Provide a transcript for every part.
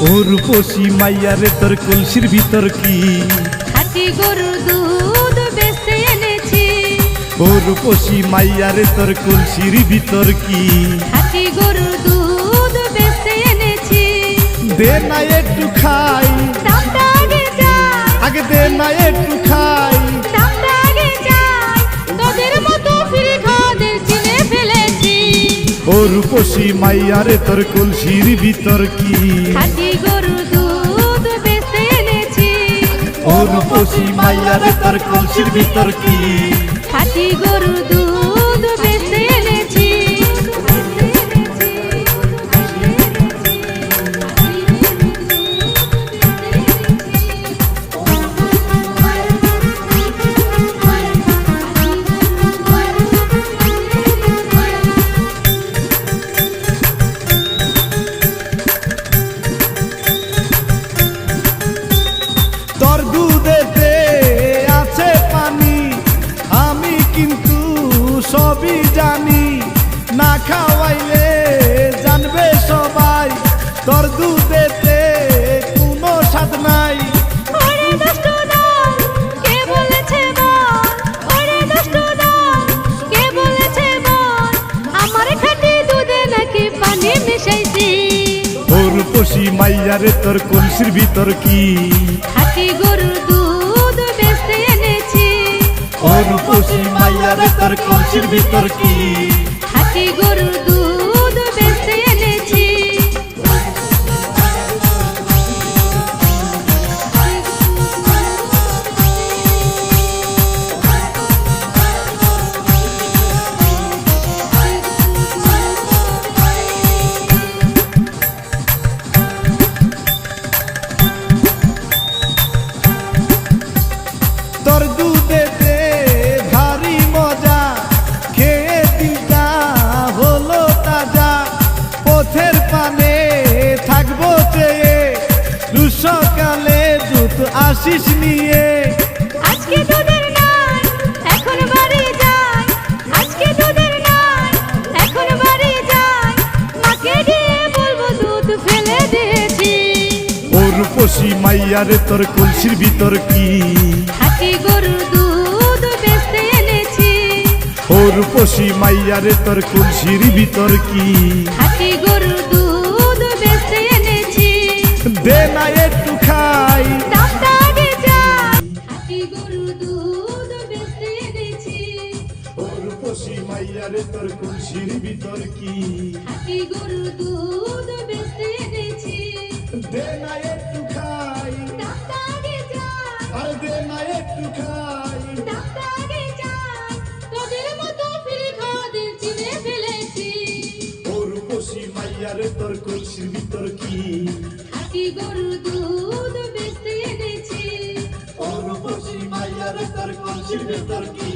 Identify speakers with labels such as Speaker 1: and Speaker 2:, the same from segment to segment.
Speaker 1: ও রূপসী মাইয়া রে তোর কলসির ভিতর কি
Speaker 2: খাঁটি গরুর দুধ বেচতে এনেছি।
Speaker 1: ও রূপসী মাইয়া রে তোর কলসির ভিতর কি
Speaker 2: খাঁটি গরুর দুধ বেচতে এনেছি।
Speaker 1: দে না একটু খাই,
Speaker 2: দামটা আগে চাই,
Speaker 1: আগে দে না একটু খাই।
Speaker 2: দামটা আগে চাই, তোদের মতো ফিরে খাওয়াদের চিনে ফেলেছি।
Speaker 1: ও রূপসী মাইয়া রে তোর কলসির ভিতর কি
Speaker 2: খাঁটি গরুর দুধ বেচতে এনেছি।
Speaker 1: ও রূপসী মাইয়া রে তোর কলসির ভিতর কি
Speaker 2: খাঁটি গরুর দুধ বেচতে এনেছি।
Speaker 1: তোর দুধেতে আছে পানি, আমি কিন্তু সবই জানি। না খাওয়াইলে জানবে সবাই তোর দুধেতে কোনো স্বাদ নাই।
Speaker 2: ওরে দুষ্ট দল, কে বলেছে বল? ওরে দুষ্ট দল, কে বলেছে বল? আমার খাঁটি দুধে নাকি পানি মিশাইছি।
Speaker 1: ও রূপসী মাইয়া রে তোর কলসির ভিতর কি
Speaker 2: খাঁটি গরুর দুধ বেচতে এনেছি।
Speaker 1: ও রূপসী মাইয়া রে তোর কলসির ভিতর কি
Speaker 2: খাঁটি গরুর দুধ বেচতে এনেছি।
Speaker 1: তোর দুধেতে ভারী মজা, খেয়ে দিলটা হলো তাজা। পথের পানে থাকবো চেয়ে, সকালে দুধ আসিস নিয়ে।
Speaker 2: আজকে দুধের নাই, এখন বাড়ি যাই। আজকে দুধের নাই, এখন বাড়ি যাই। মাকে গিয়ে বলবো দুধ ফেলে দিয়েছি।
Speaker 1: ও রূপসী মাইয়া রে তোর কলসির ভিতর কি
Speaker 2: খাঁটি গরুর দুধ বেচতে এনেছি।
Speaker 1: ও রূপসী মাইয়া রে তোর কলসির ভিতর কি
Speaker 2: খাঁটি গরুর দুধ বেচতে এনেছি।
Speaker 1: দে না একটু খাই,
Speaker 2: দামটা আগে চাই। খাঁটি গরুর দুধ বেচতে এনেছি।
Speaker 1: ও রূপসী মাইয়া রে তোর কলসির ভিতর কি
Speaker 2: খাঁটি গরুর দুধ বেচতে এনেছি।
Speaker 1: দে না একটু খাই,
Speaker 2: দামটা আগে চাই,
Speaker 1: আর দে না একটু খাই।
Speaker 2: দামটা আগে চাই, তোদের মতো ফিরে খাওয়াদের চিনে ফেলেছি।
Speaker 1: ও রূপসী মাইয়া রে তোর কলসির ভিতর কি
Speaker 2: খাঁটি গরুর দুধ বেচতে এনেছি।
Speaker 1: ও রূপসী মাইয়া রে তোর কলসির ভিতর কি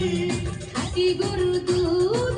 Speaker 2: খাঁটি গরুর দুধ